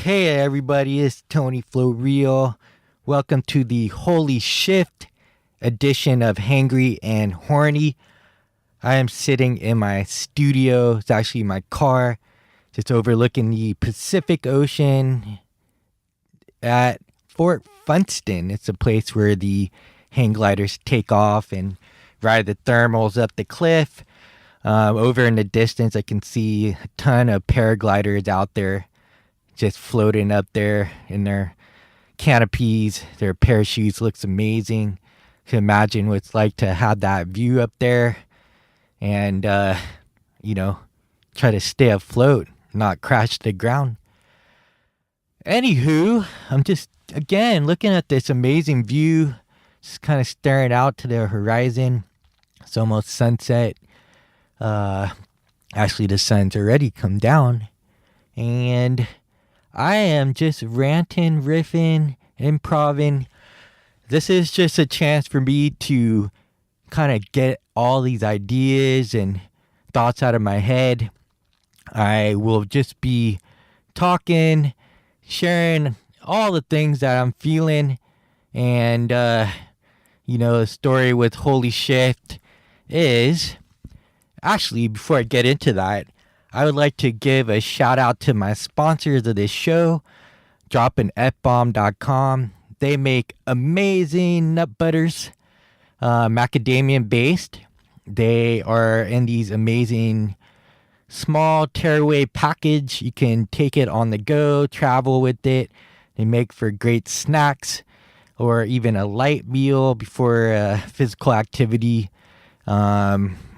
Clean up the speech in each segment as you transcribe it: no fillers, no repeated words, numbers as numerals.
Hey everybody, it's Tony Floreal. Welcome to the Holy Shift edition of Hangry and Horny. I am sitting in my studio. It's actually my car, just overlooking the Pacific Ocean at Fort Funston. It's a place where the hang gliders take off and ride the thermals up the cliff. Over in the distance, I can see a ton of paragliders out there just floating up there in their canopies. Their parachutes looks amazing. You can imagine what it's like to have that view up there and, try to stay afloat, not crash to the ground. Anywho, I'm just, again, looking at this amazing view, just kind of staring out to the horizon. It's almost sunset. Actually, the sun's already come down. And I am just ranting, riffing, improving. This is just a chance for me to kind of get all these ideas and thoughts out of my head. I will just be talking, sharing all the things that I'm feeling. And, the story with Holy Shift is... Actually, before I get into that, I would like to give a shout out to my sponsors of this show, droppingfbomb.com. They make amazing nut butters, macadamia based. They are in these amazing small tearaway package. You can take it on the go, travel with it. They make for great snacks or even a light meal before a physical activity.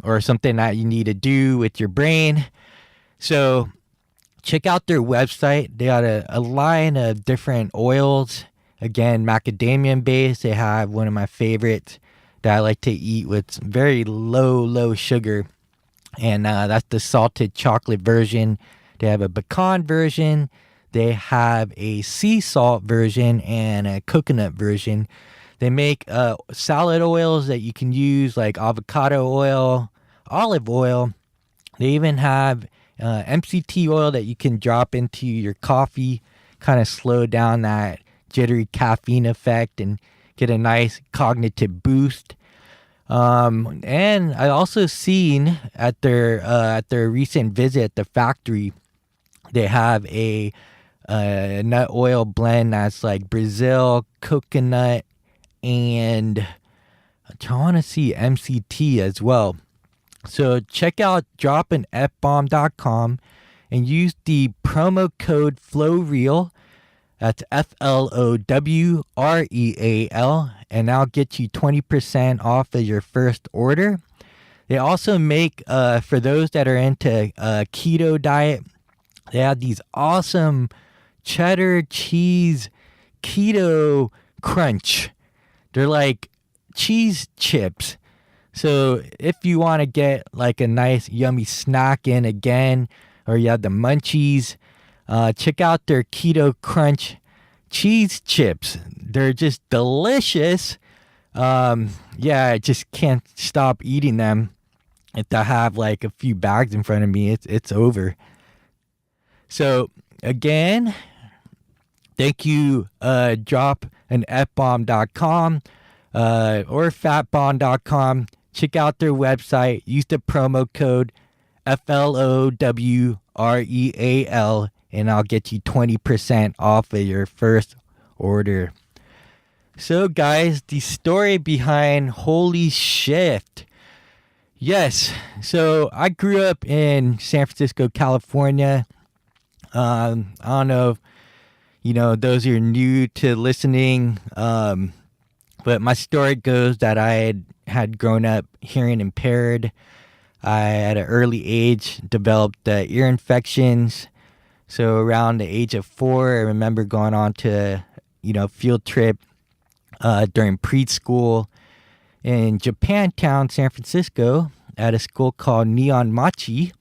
Or something that you need to do with your brain. So check out their website. They got a line of different oils. Again, macadamia based. They have one of my favorites that I like to eat with very low sugar. And that's the salted chocolate version. They have a pecan version. They have a sea salt version and a coconut version. They make salad oils that you can use, like avocado oil, olive oil. They even have MCT oil that you can drop into your coffee, kind of slow down that jittery caffeine effect and get a nice cognitive boost. And I also seen at their recent visit at the factory, they have a nut oil blend that's like Brazil, coconut, and I want to see MCT as well. So check out droppingfbomb.com and use the promo code FLOREAL. That's FLOWREAL, and I'll get you 20% off of your first order. They also make, for those that are into keto diet, they have these awesome cheddar cheese keto crunch. They're like cheese chips. So if you want to get like a nice yummy snack in again, or you have the munchies, check out their Keto Crunch cheese chips. They're just delicious. I just can't stop eating them. If I have like a few bags in front of me, it's over. So again, thank you, droppingfbomb.com or fatbomb.com. Check out their website. Use the promo code FLOWREAL, and I'll get you 20% off of your first order. So, guys, the story behind Holy Shift. Yes, so I grew up in San Francisco, California. I don't know if, those who are new to listening, but my story goes that I had grown up hearing impaired. I, at an early age, developed ear infections. So around the age of 4, I remember going on to, field trip during preschool in Japantown, San Francisco, at a school called Neon Machi.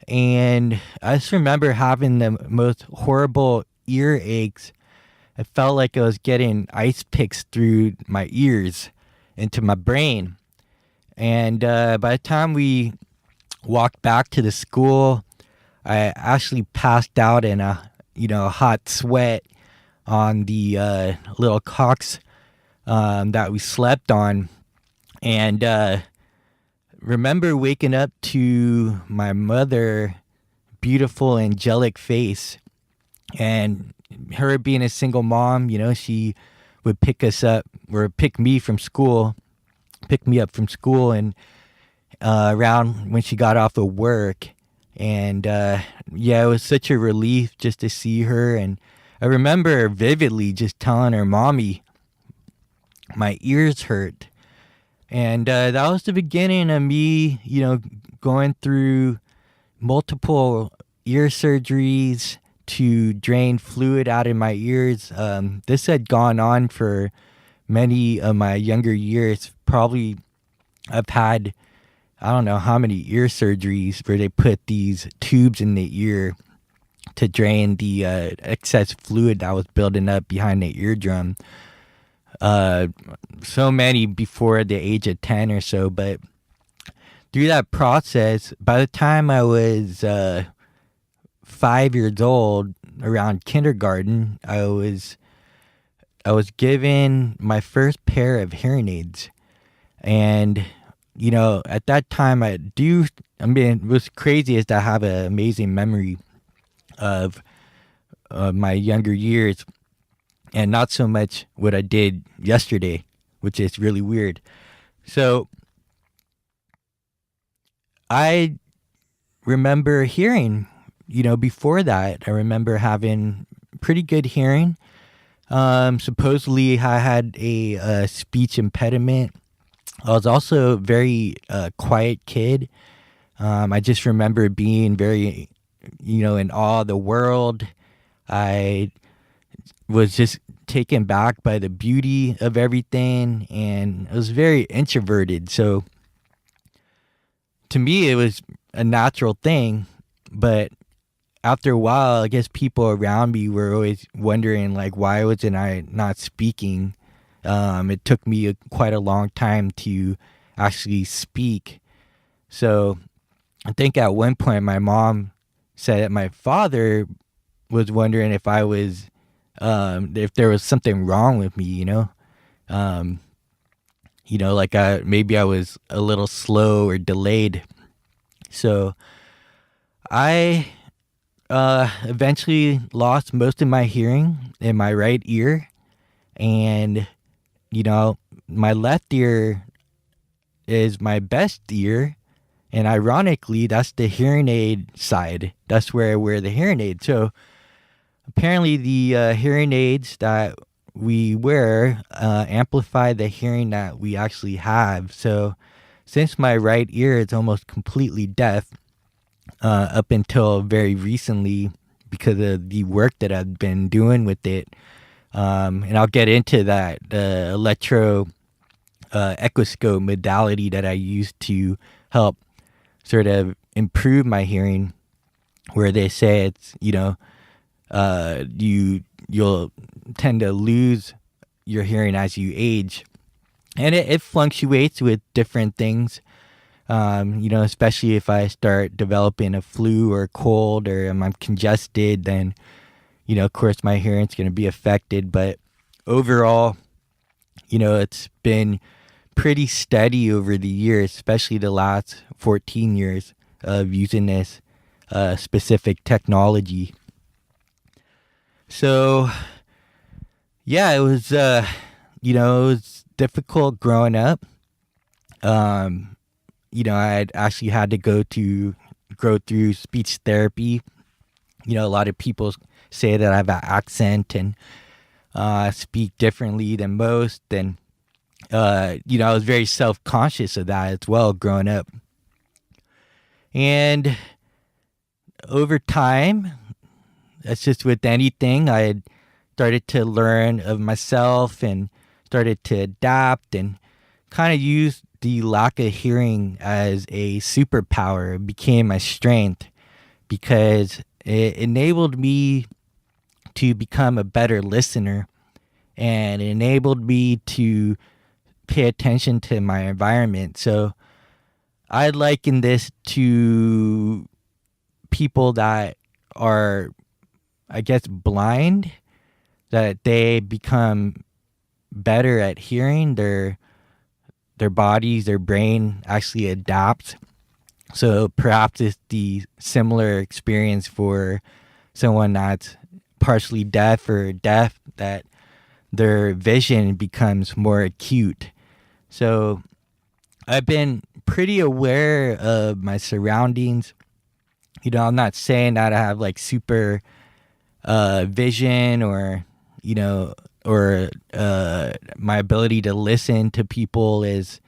And I just remember having the most horrible ear aches. I felt like I was getting ice picks through my ears into my brain. And by the time we walked back to the school, I actually passed out in a hot sweat on the little cocks that we slept on. And remember waking up to my mother, beautiful, angelic face, and her being a single mom, she would pick us up or pick me from school, pick me up from school, and around when she got off of work. And yeah, it was such a relief just to see her. And I remember vividly just telling her, "Mommy, my ears hurt." And that was the beginning of me, going through multiple ear surgeries to drain fluid out of my ears. This had gone on for many of my younger years. Probably I've had, I don't know how many ear surgeries where they put these tubes in the ear to drain the excess fluid that was building up behind the eardrum. So many before the age of 10 or so. But through that process, by the time I was 5 years old, around kindergarten, I was given my first pair of hearing aids. And at that time, what's crazy is that I have an amazing memory of my younger years, and not so much what I did yesterday, which is really weird. So I remember hearing, before that, I remember having pretty good hearing. Supposedly I had a speech impediment. I was also a very quiet kid. I just remember being very, in awe of the world. I was just taken back by the beauty of everything, and I was very introverted. So to me, it was a natural thing. But after a while, I guess people around me were always wondering, like, why wasn't I not speaking? It took me quite a long time to actually speak. So I think at one point my mom said that my father was wondering if I was, if there was something wrong with me, like maybe I was a little slow or delayed. So I eventually lost most of my hearing in my right ear, and my left ear is my best ear, and ironically, that's the hearing aid side. That's where I wear the hearing aid. So apparently the hearing aids that we wear amplify the hearing that we actually have. So since my right ear is almost completely deaf, up until very recently, because of the work that I've been doing with it, and I'll get into that, the electro-equiscope modality that I use to help sort of improve my hearing, where they say it's, you'll tend to lose your hearing as you age. And it fluctuates with different things, especially if I start developing a flu or a cold, or I'm congested, then, of course my hearing's going to be affected. But overall, it's been pretty steady over the years, especially the last 14 years of using this specific technology. So yeah, it was it was difficult growing up. I actually had to go through speech therapy. A lot of people say that I have an accent and speak differently than most, and I was very self-conscious of that as well growing up. And over time, that's just with anything, I had started to learn of myself and started to adapt and kind of use the lack of hearing as a superpower. It became my strength because it enabled me to become a better listener, and it enabled me to pay attention to my environment. So I liken this to people that are I guess, blind, that they become better at hearing. Their bodies, their brain actually adapts. So perhaps it's the similar experience for someone that's partially deaf or deaf, that their vision becomes more acute. So I've been pretty aware of my surroundings. I'm not saying that I have like super vision, or or my ability to listen to people is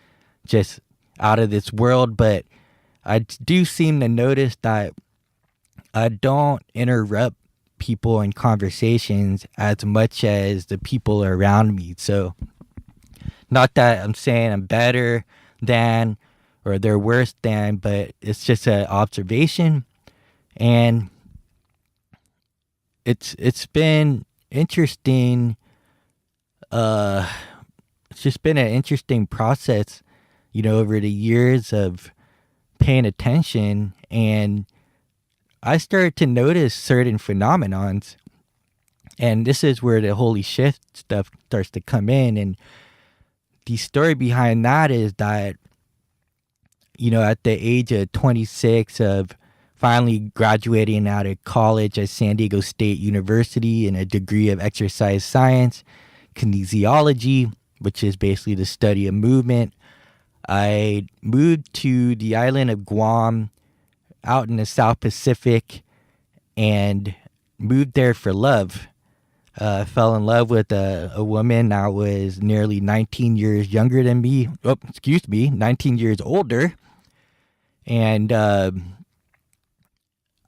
just out of this world, but I do seem to notice that I don't interrupt people in conversations as much as the people around me. So not that I'm saying I'm better than or they're worse than, but it's just an observation. And it's been interesting. It's just been an interesting process, over the years of paying attention, and I started to notice certain phenomenons. And this is where the holy shit stuff starts to come in. And the story behind that is that, at the age of 26, of finally graduating out of college at San Diego State University in a degree of exercise science, kinesiology, which is basically the study of movement, I moved to the island of Guam out in the South Pacific and moved there for love. Fell in love with a woman that was nearly 19 years younger than me. 19 years older. And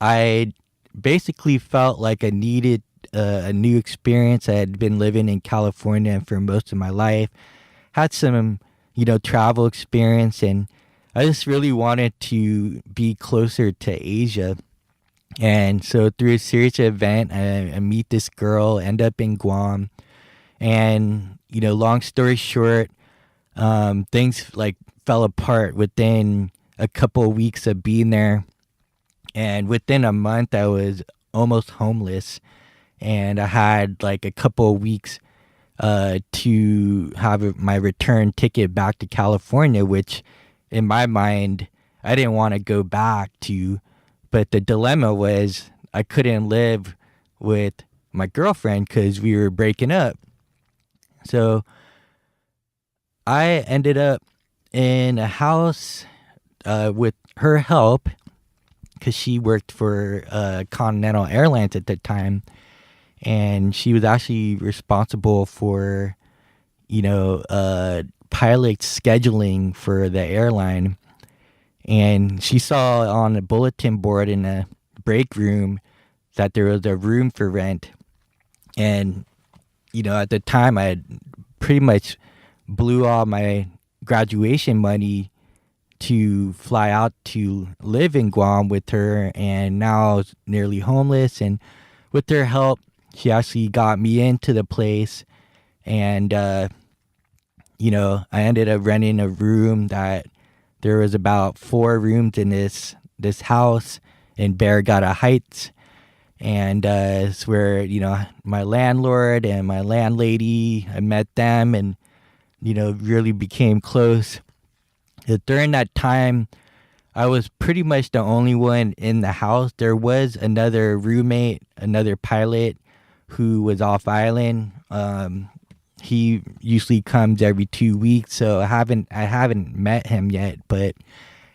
I basically felt like I needed a new experience. I had been living in California for most of my life, had some, travel experience, and I just really wanted to be closer to Asia. And so through a series of events, I meet this girl, end up in Guam. And, long story short, things like fell apart within a couple of weeks of being there. And within a month, I was almost homeless. And I had like a couple of weeks to have my return ticket back to California, which in my mind, I didn't want to go back to. But the dilemma was I couldn't live with my girlfriend because we were breaking up. So I ended up in a house with her help, because she worked for Continental Airlines at the time. And she was actually responsible for, pilot scheduling for the airline. And she saw on a bulletin board in the break room that there was a room for rent. And, at the time I had pretty much blew all my graduation money to fly out to live in Guam with her. And now I was nearly homeless. And with her help, she actually got me into the place. And, I ended up renting a room that there was about 4 rooms in this house in Barragata Heights. And it's where, my landlord and my landlady, I met them and, really became close. During that time, I was pretty much the only one in the house. There was another roommate, another pilot who was off island. He usually comes every 2 weeks, so I haven't met him yet. But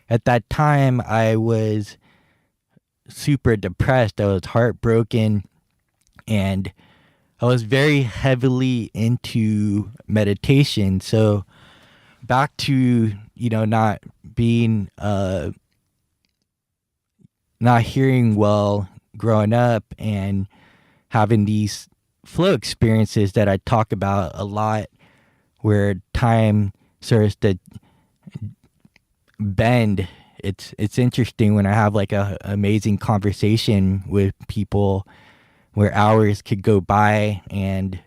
at that time, I was super depressed. I was heartbroken, and I was very heavily into meditation. So back to, not being, not hearing well growing up and having these flow experiences that I talk about a lot, where time starts to bend. It's interesting when I have like a amazing conversation with people where hours could go by and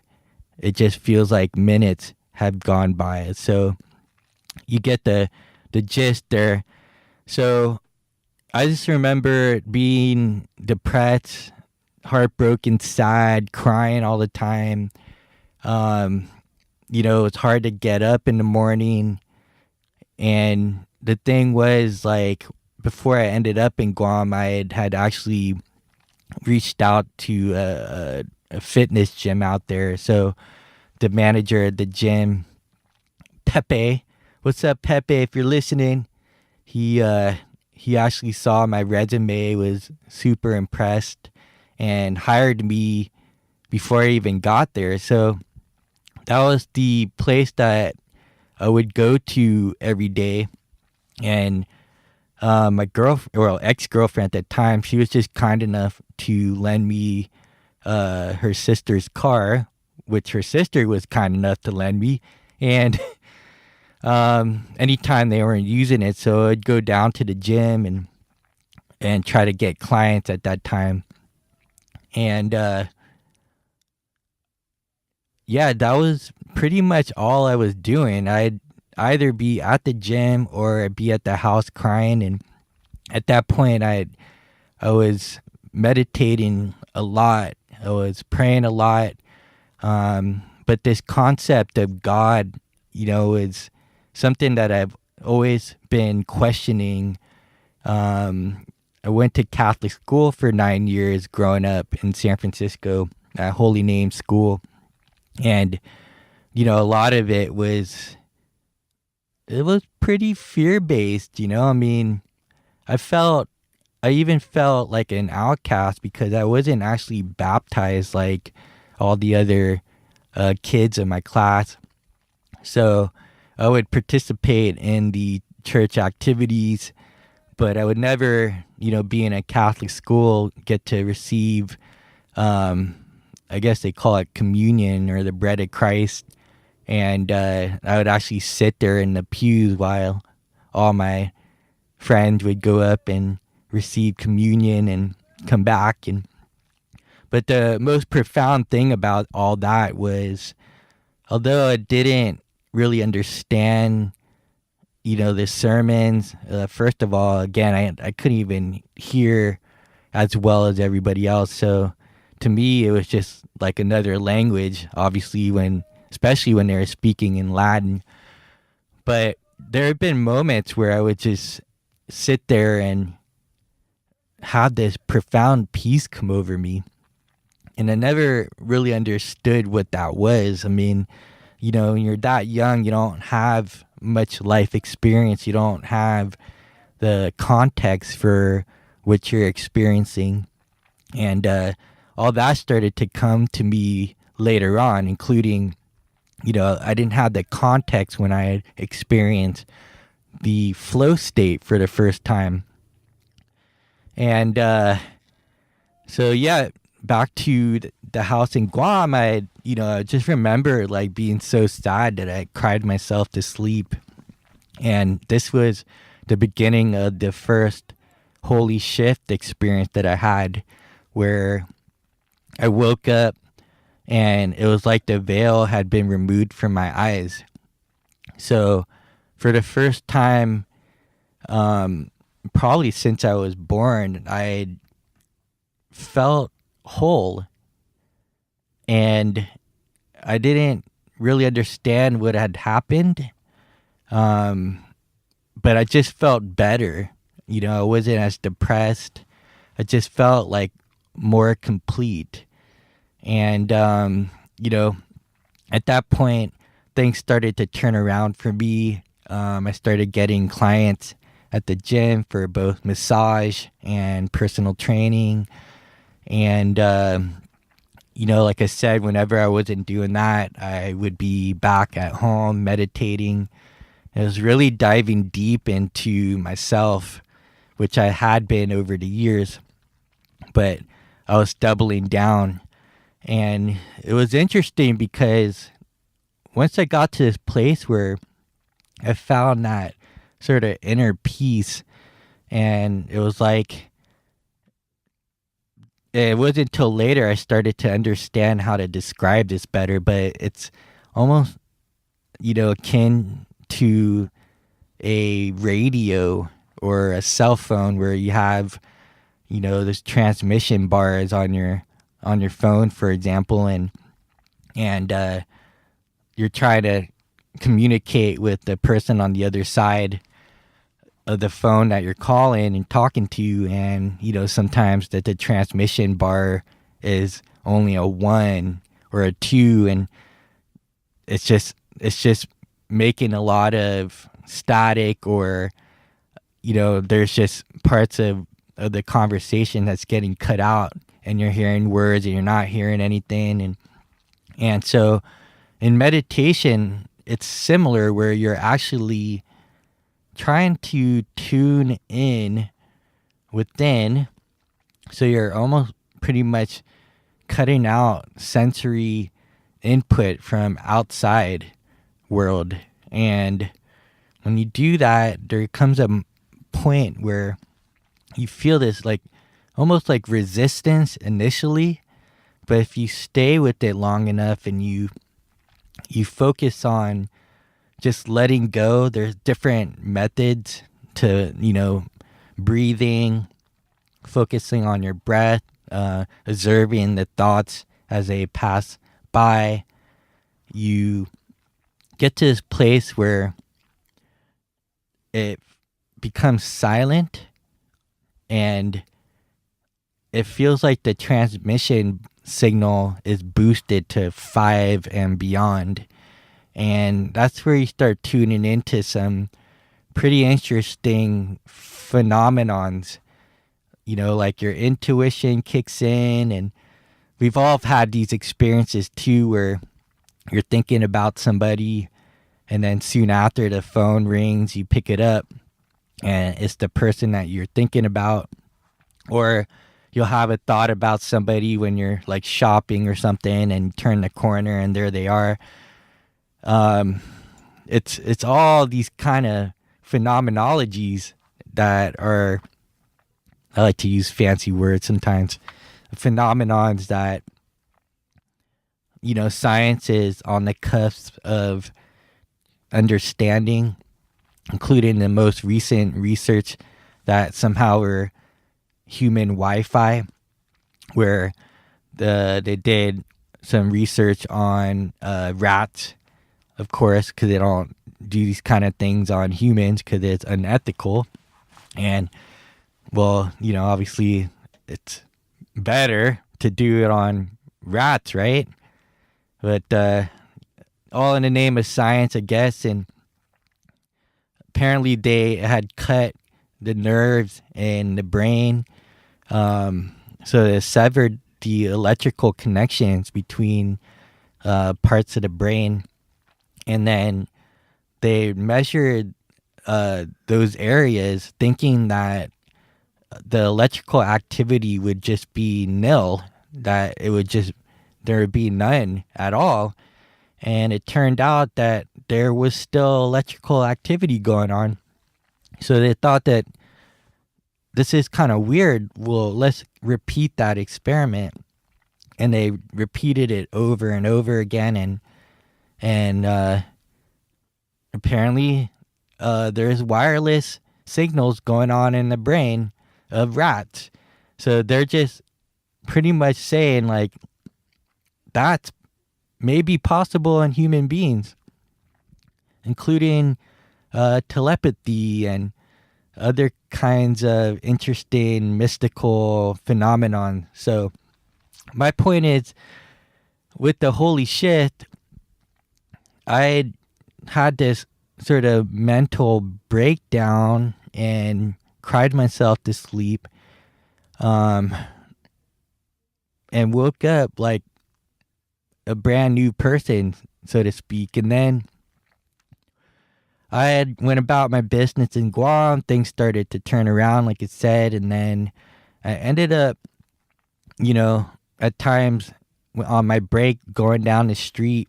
it just feels like minutes have gone by. So you get the gist there. So I just remember being depressed, heartbroken, sad, crying all the time. It's hard to get up in the morning. And the thing was, like, before I ended up in Guam, I had actually reached out to a fitness gym out there. So the manager at the gym, Pepe, what's up, Pepe? If you're listening, he actually saw my resume, was super impressed, and hired me before I even got there. So that was the place that I would go to every day. And my ex-girlfriend at the time, she was just kind enough to lend me her sister's car, which her sister was kind enough to lend me. And anytime they weren't using it, so I'd go down to the gym and try to get clients at that time. And yeah, that was pretty much all I was doing. I'd either be at the gym or I'd be at the house crying. And at that point, I was meditating a lot. I was praying a lot. But this concept of God, is something that I've always been questioning. I went to Catholic school for 9 years growing up in San Francisco at Holy Name School. And, a lot of it was pretty fear-based, I mean, I even felt like an outcast because I wasn't actually baptized like all the other kids in my class. So I would participate in the church activities, but I would never, be in a Catholic school, get to receive, I guess they call it communion or the bread of Christ. And I would actually sit there in the pews while all my friends would go up and receive communion and come back. But the most profound thing about all that was, although I didn't really understand, the sermons, first of all, again, I couldn't even hear as well as everybody else. So to me, it was just like another language, obviously, especially when they were speaking in Latin. But there have been moments where I would just sit there and have this profound peace come over me. And I never really understood what that was. I mean, when you're that young, you don't have much life experience. You don't have the context for what you're experiencing. And all that started to come to me later on, including, I didn't have the context when I had experienced the flow state for the first time. And so, yeah, back to the house in Guam, I just remember like being so sad that I cried myself to sleep. And this was the beginning of the first holy shift experience that I had, where I woke up and it was like the veil had been removed from my eyes. So for the first time, probably since I was born, I felt whole. And I didn't really understand what had happened. But I just felt better. I wasn't as depressed. I just felt like more complete. And, at that point, things started to turn around for me. I started getting clients at the gym for both massage and personal training. And, like I said, whenever I wasn't doing that, I would be back at home meditating. I was really diving deep into myself, which I had been over the years, but I was doubling down. And it was interesting because once I got to this place where I found that sort of inner peace, and it was like, it wasn't until later I started to understand how to describe this better, but it's almost, akin to a radio or a cell phone where you have, those transmission bars on your on your phone, for example, and you're trying to communicate with the person on the other side of the phone that you're calling and talking to, and sometimes that the transmission bar is only a 1 or a 2, and it's just making a lot of static, or there's just parts of the conversation that's getting cut out, and you're hearing words and you're not hearing anything. And so in meditation, it's similar, where you're actually trying to tune in within. So you're almost pretty much cutting out sensory input from outside world. And when you do that, there comes a point where you feel this almost like resistance initially, but if you stay with it long enough and you focus on just letting go, there's different methods to breathing, focusing on your breath, observing the thoughts as they pass by. You get to this place where it becomes silent, and it feels like the transmission signal is boosted to 5 and beyond. And that's where you start tuning into some pretty interesting phenomenons. Like your intuition kicks in, and we've all had these experiences too, where you're thinking about somebody, and then soon after the phone rings, you pick it up, and it's the person that you're thinking about. Or you'll have a thought about somebody when you're shopping or something, and you turn the corner and there they are. It's all these kind of phenomenologies that are, I like to use fancy words sometimes, phenomenons that science is on the cusp of understanding, including the most recent research that somehow we're human Wi-Fi, where they did some research on rats, of course, because they don't do these kind of things on humans because it's unethical. And well, obviously it's better to do it on rats, right? But all in the name of science, I guess. And apparently they had cut the nerves in the brain, so they severed the electrical connections between parts of the brain, and then they measured those areas, thinking that the electrical activity would just be nil, that there would be none at all. And it turned out that there was still electrical activity going on. So they thought that this is kind of weird. Well, let's repeat that experiment. And they repeated it over and over again. And apparently there's wireless signals going on in the brain of rats. So they're just pretty much saying that's maybe possible in human beings, including telepathy and other kinds of interesting mystical phenomenon. So my point is, with the holy shit, I had this sort of mental breakdown and cried myself to sleep, and woke up like a brand new person, so to speak. And then I had went about my business in Guam. Things started to turn around, like it said, and then I ended up, at times on my break, going down the street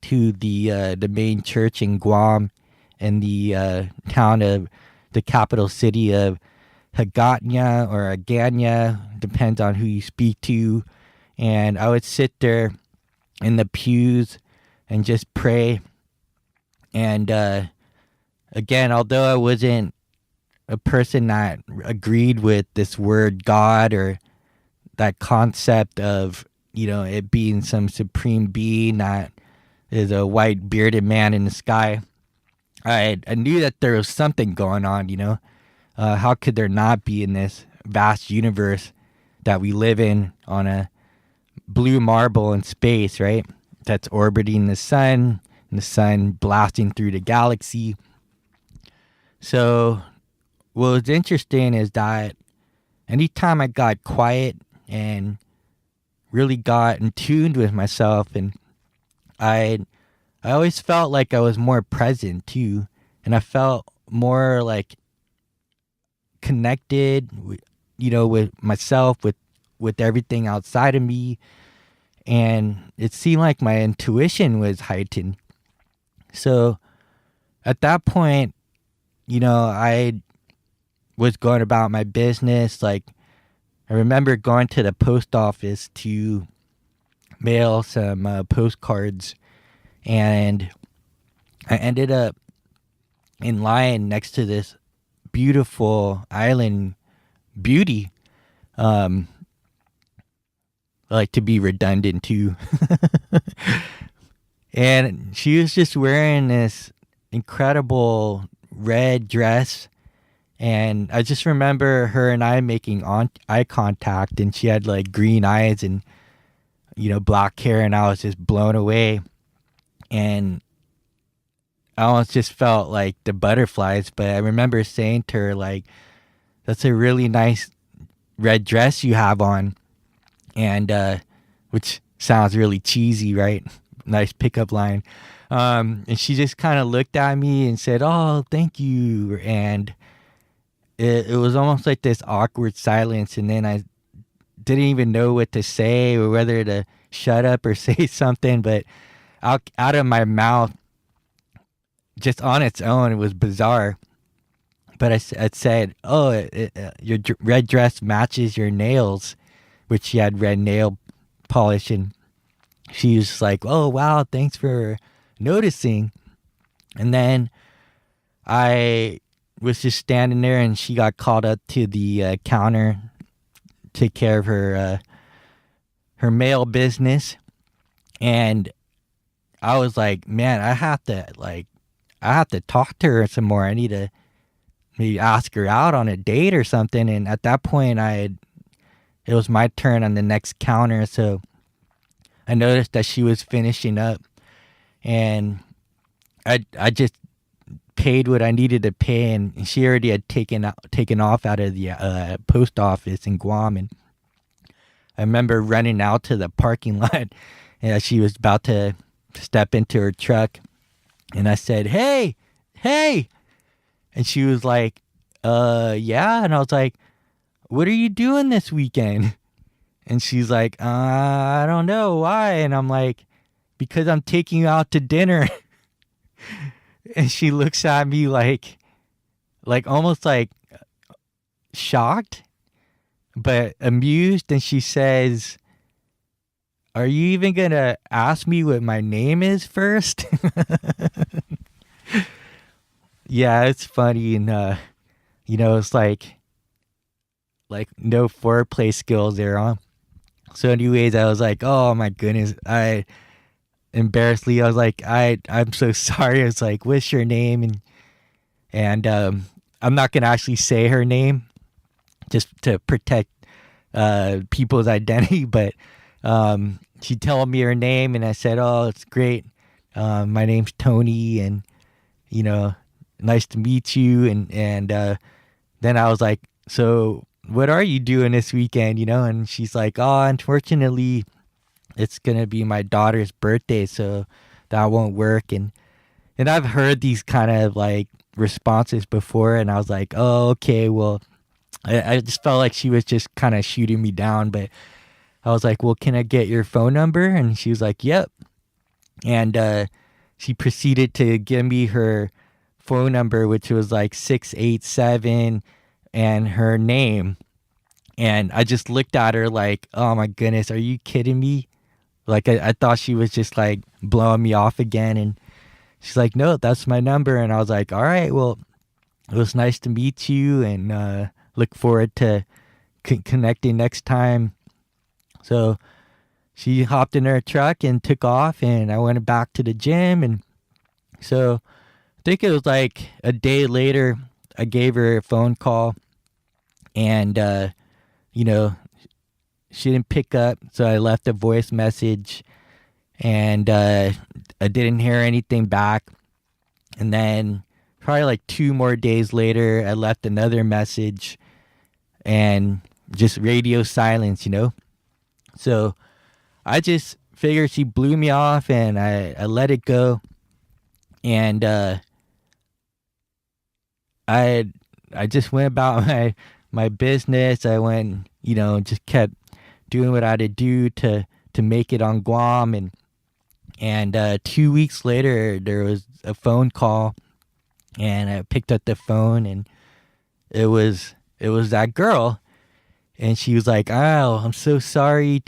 to the main church in Guam, in the town of the capital city of Hagatnya or Aganya, depends on who you speak to. And I would sit there in the pews and just pray. And again, although I wasn't a person that agreed with this word God or that concept of, it being some supreme being that is a white bearded man in the sky. I knew that there was something going on, how could there not be in this vast universe that we live in on a blue marble in space, right? That's orbiting the sun, and the sun blasting through the galaxy. So what was interesting is that anytime I got quiet and really got in tune with myself, and I always felt like I was more present too, and I felt more like connected with, with myself, with everything outside of me, and it seemed like my intuition was heightened. So at that point, I was going about my business. Like, I remember going to the post office to mail some postcards, and I ended up in line next to this beautiful island beauty. Like, to be redundant too. And she was just wearing this incredible red dress, and I just remember her and I making eye contact, and she had like green eyes and black hair, and I was just blown away, and I almost just felt like the butterflies. But I remember saying to her, like, that's a really nice red dress you have on, and which sounds really cheesy, right? Nice pickup line. And she just kind of looked at me and said, "Oh, thank you." And it was almost like this awkward silence, and then I didn't even know what to say or whether to shut up or say something. But out of my mouth, just on its own, it was bizarre. But I said, "Oh, your red dress matches your nails," which she had red nail polish, and she was like, "Oh, wow, thanks for noticing." And then I was just standing there, and she got called up to the counter, take care of her mail business. And I was like, man, I have to talk to her some more. I need to maybe ask her out on a date or something. And at that point, it was my turn on the next counter, so I noticed that she was finishing up, and I just paid what I needed to pay, and she already had taken off out of the post office in Guam. And I remember running out to the parking lot, and she was about to step into her truck, and I said, "Hey, and she was like, yeah," and I was like, "What are you doing this weekend?" And she's like, "I don't know, why?" And I'm like, "Because I'm taking you out to dinner." And she looks at me like almost like shocked, but amused. And she says, "Are you even going to ask me what my name is first?" Yeah, it's funny. And, it's like no foreplay skills there, huh? So anyways, I was like, "Oh my goodness." Embarrassedly, I was like, I'm so sorry. I was like, "What's your name?" And I'm not going to actually say her name just to protect people's identity. But she told me her name, and I said, "Oh, it's great. My name's Tony, and, nice to meet you." And then I was like, "So what are you doing this weekend?" And she's like, "Oh, unfortunately, it's going to be my daughter's birthday, so that won't work." And I've heard these kind of like responses before, and I was like, "Oh, okay, well," I just felt like she was just kind of shooting me down. But I was like, "Well, can I get your phone number?" And she was like, "Yep." And she proceeded to give me her phone number, which was like 687, and her name. And I just looked at her like, "Oh my goodness, are you kidding me?" Like, I thought she was just like blowing me off again. And she's like, "No, that's my number." And I was like, "All right, well, it was nice to meet you, and look forward to connecting next time." So she hopped in her truck and took off, and I went back to the gym. And so I think it was like a day later, I gave her a phone call, and you know, she didn't pick up, so I left a voice message, and I didn't hear anything back. And then probably like 2 more days later, I left another message, and just radio silence. So I just figured she blew me off, and I let it go. And I just went about my business. I went, just kept doing what I had to do to make it on Guam. And 2 weeks later, there was a phone call, and I picked up the phone, and it was that girl. And she was like, "Oh, I'm so sorry,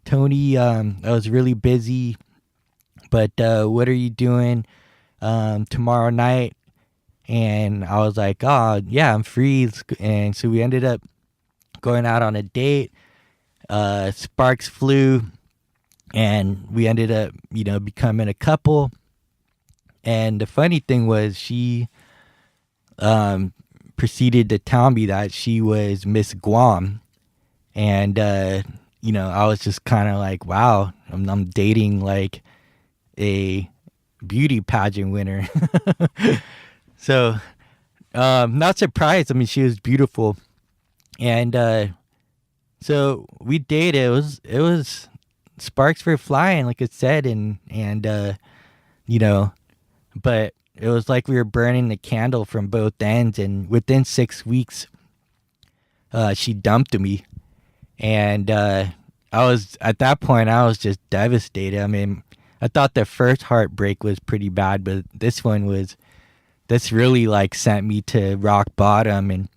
Tony. I was really busy, but what are you doing tomorrow night?" And I was like, "Oh, yeah, I'm free." And so we ended up going out on a date. Sparks flew, and we ended up, becoming a couple. And the funny thing was, she proceeded to tell me that she was Miss Guam. And, I was just kind of like, wow, I'm dating like a beauty pageant winner. So, not surprised. I mean, she was beautiful. And so we dated. It was sparks were flying, like I said, and but it was like we were burning the candle from both ends. And within 6 weeks, she dumped me. And I was, at that point, I was just devastated. I mean, I thought the first heartbreak was pretty bad, but this really like sent me to rock bottom, and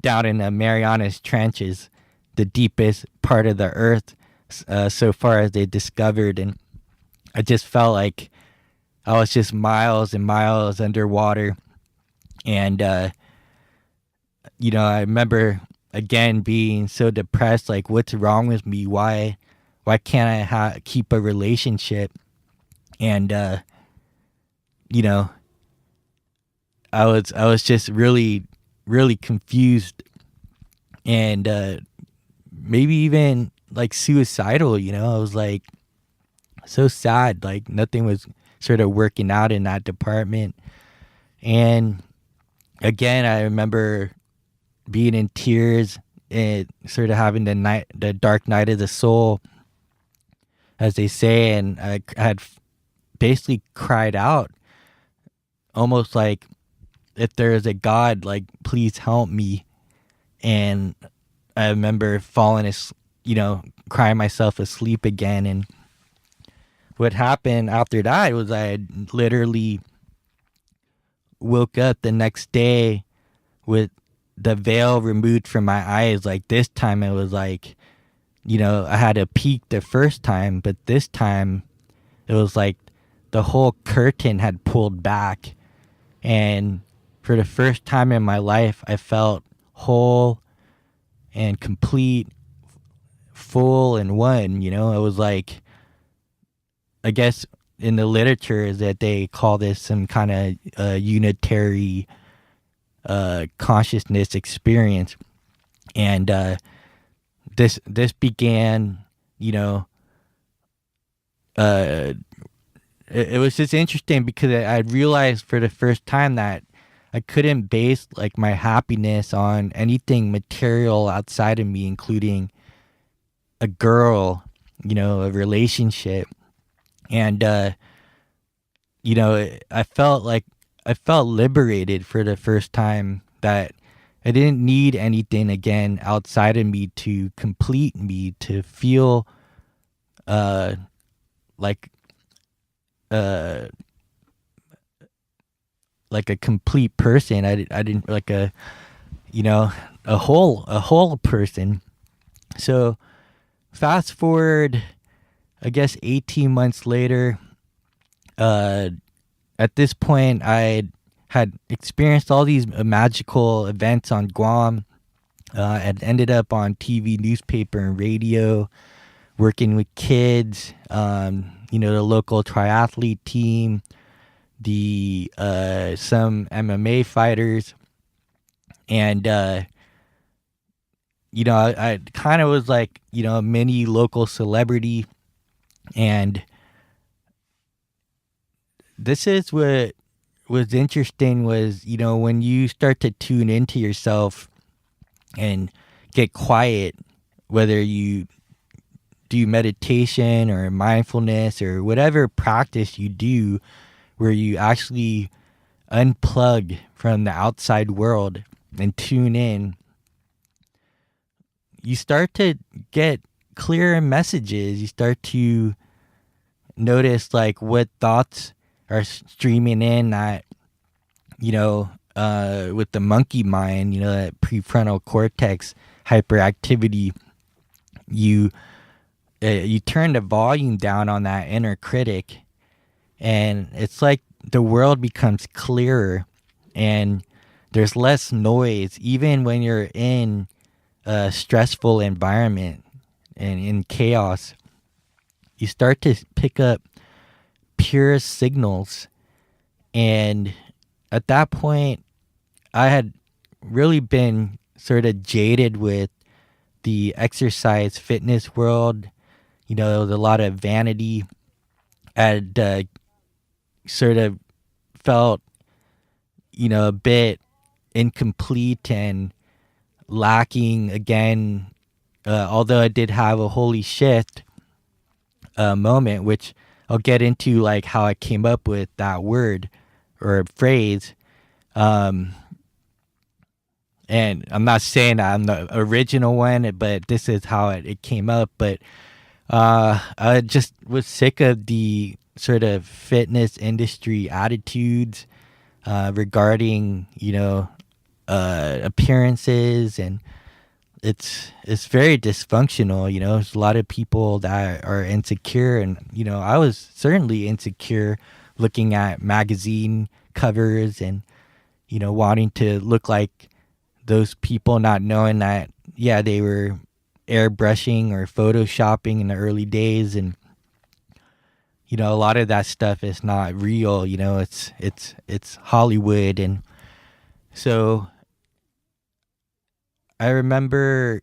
down in the Marianas Trenches, the deepest part of the earth so far as they discovered. And I just felt like I was just miles and miles underwater. And, I remember again being so depressed, like, what's wrong with me? Why can't I keep a relationship? And, I was just really, really confused, and maybe even like suicidal. I was like so sad, like nothing was sort of working out in that department. And again, I remember being in tears and sort of having the dark night of the soul, as they say. And I had basically cried out, almost like, if there is a God, like, please help me. And I remember crying myself asleep again. And what happened after that was I literally woke up the next day with the veil removed from my eyes. Like, this time it was like, I had a peek the first time, but this time it was like the whole curtain had pulled back. And for the first time in my life, I felt whole and complete, full and one. It was like, I guess in the literature is that they call this some kind of unitary consciousness experience. And this began, it was just interesting because I realized for the first time that I couldn't base like my happiness on anything material outside of me, including a girl, a relationship. And I felt liberated for the first time, that I didn't need anything again outside of me to complete me, to feel like a complete person. I didn't like a whole person. So fast forward, I guess 18 months later, at this point I had experienced all these magical events on Guam, and ended up on TV, newspaper, and radio, working with kids, the local triathlete team, the some MMA fighters, and I kind of was like a mini local celebrity. And this is what was interesting was when you start to tune into yourself and get quiet, whether you do meditation or mindfulness or whatever practice you do, where you actually unplug from the outside world and tune in, you start to get clearer messages. You start to notice like what thoughts are streaming in that, with the monkey mind, that prefrontal cortex hyperactivity, you turn the volume down on that inner critic, and it's like the world becomes clearer and there's less noise, even when you're in a stressful environment and in chaos. You start to pick up pure signals. And at that point, I had really been sort of jaded with the exercise fitness world. There was a lot of vanity. I had sort of felt, a bit incomplete and lacking again, although I did have a holy shit moment, which I'll get into, like how I came up with that word or phrase. And I'm not saying I'm the original one, but this is how it came up. But I just was sick of the sort of fitness industry attitudes regarding, appearances, and it's very dysfunctional. There's a lot of people that are insecure, and I was certainly insecure looking at magazine covers and wanting to look like those people, not knowing that they were airbrushing or photoshopping in the early days. And a lot of that stuff is not real. It's Hollywood. And so I remember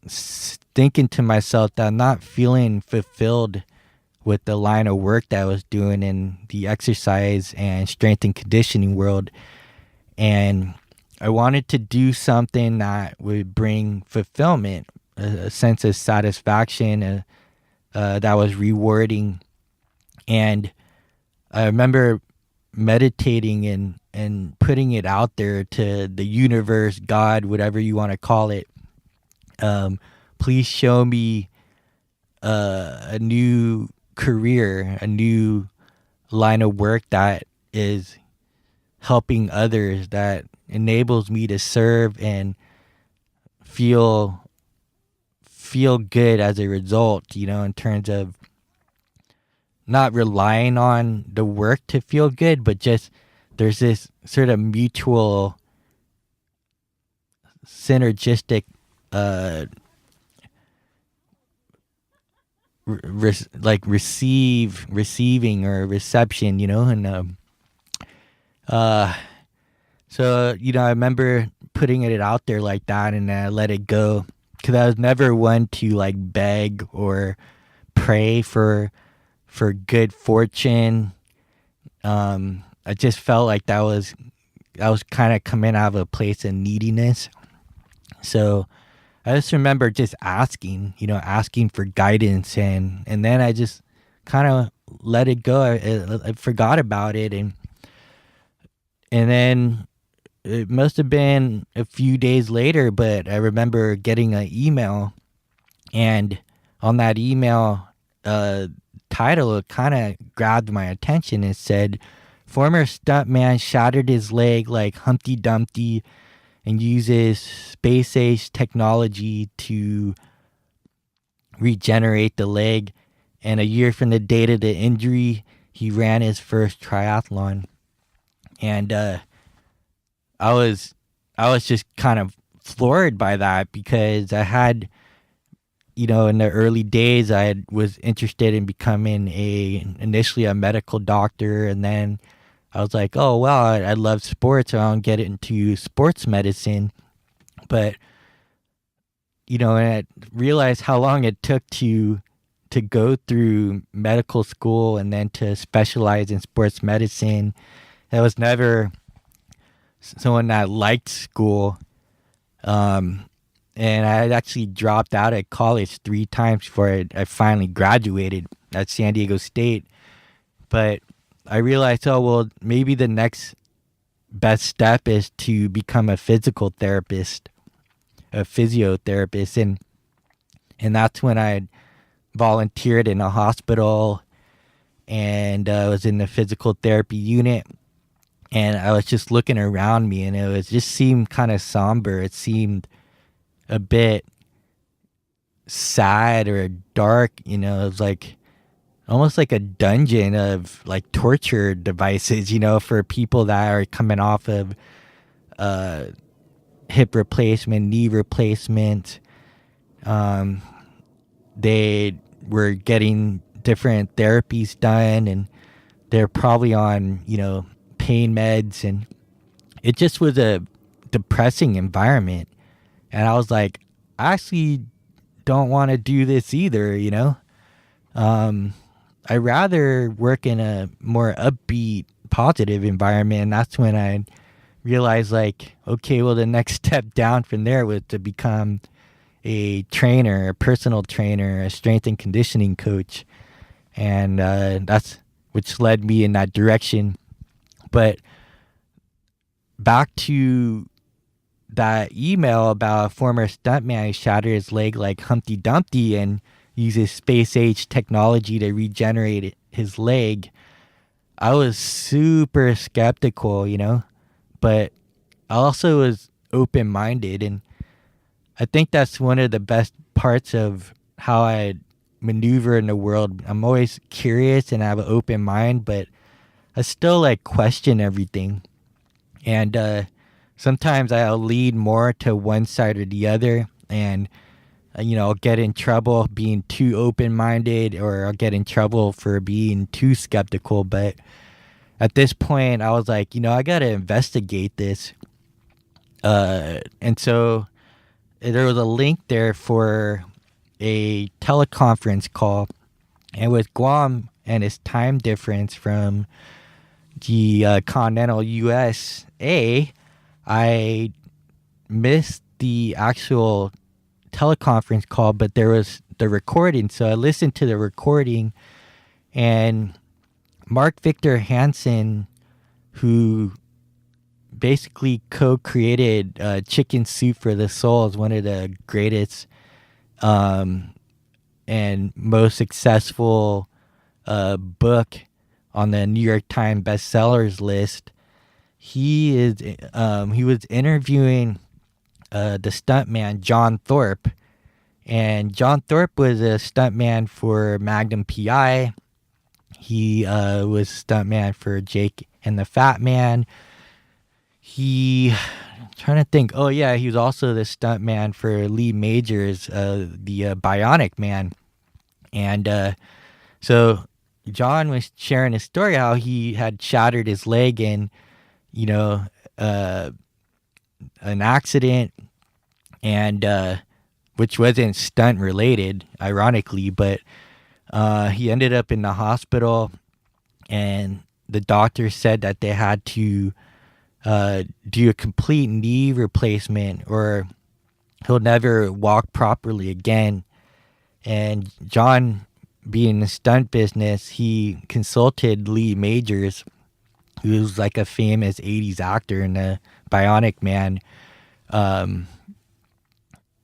thinking to myself that I'm not feeling fulfilled with the line of work that I was doing in the exercise and strength and conditioning world. And I wanted to do something that would bring fulfillment, a sense of satisfaction that was rewarding. And I remember meditating and putting it out there to the universe, God, whatever you want to call it. Please show me a new career, a new line of work that is helping others, that enables me to serve and feel good as a result, in terms of not relying on the work to feel good, but just there's this sort of mutual synergistic receiving or reception, and so I remember putting it out there like that, and I let it go, because I was never one to like beg or pray for good fortune. I just felt like I was kind of coming out of a place of neediness. So I just remember just asking for guidance, and then I just kind of let it go. I forgot about it, and then it must have been a few days later, but I remember getting an email, and on that email, title kind of grabbed my attention. It said, "Former stuntman shattered his leg like Humpty Dumpty and uses space-age technology to regenerate the leg. And a year from the date of the injury, he ran his first triathlon." And I was just kind of floored by that because I had, in the early days, was interested in becoming initially a medical doctor, and then I was like, oh well, I love sports, so I'll get into sports medicine. But and I realized how long it took to go through medical school and then to specialize in sports medicine. I was never someone that liked school. And I had actually dropped out of college 3 times before I finally graduated at San Diego State. But I realized, oh, well, maybe the next best step is to become a physical therapist, a physiotherapist. And that's when I volunteered in a hospital, and I was in the physical therapy unit. And I was just looking around me, and just seemed kind of somber. It seemed a bit sad or dark. It was like almost like a dungeon of like torture devices, for people that are coming off of hip replacement, knee replacement. They were getting different therapies done, and they're probably on, pain meds, and it just was a depressing environment. And I was like, I actually don't want to do this either, I rather work in a more upbeat, positive environment. And that's when I realized, like, okay, well, the next step down from there was to become a trainer, a personal trainer, a strength and conditioning coach. And that's which led me in that direction. But back to that email about a former stuntman who shattered his leg like Humpty Dumpty and uses space-age technology to regenerate his leg. I was super skeptical, but I also was open-minded, and I think that's one of the best parts of how I maneuver in the world. I'm always curious and I have an open mind, but I still like question everything. And sometimes I'll lean more to one side or the other, and I'll get in trouble being too open-minded, or I'll get in trouble for being too skeptical. But at this point, I was like, I got to investigate this. And so there was a link there for a teleconference call. And with Guam and its time difference from the continental USA, I missed the actual teleconference call, but there was the recording. So I listened to the recording, and Mark Victor Hansen, who basically co-created Chicken Soup for the Soul, is one of the greatest and most successful book on the New York Times bestsellers list. He was interviewing the stuntman John Thorpe, and John Thorpe was a stuntman for Magnum PI. He was stuntman for Jake and the Fat Man. I'm trying to think. Oh yeah, he was also the stuntman for Lee Majors, the Bionic Man. And so John was sharing his story how he had shattered his leg in, an accident, and which wasn't stunt related, ironically, but he ended up in the hospital, and the doctor said that they had to do a complete knee replacement or he'll never walk properly again. And John, being in the stunt business, he consulted Lee Majors, who's like a famous 80s actor in the Bionic Man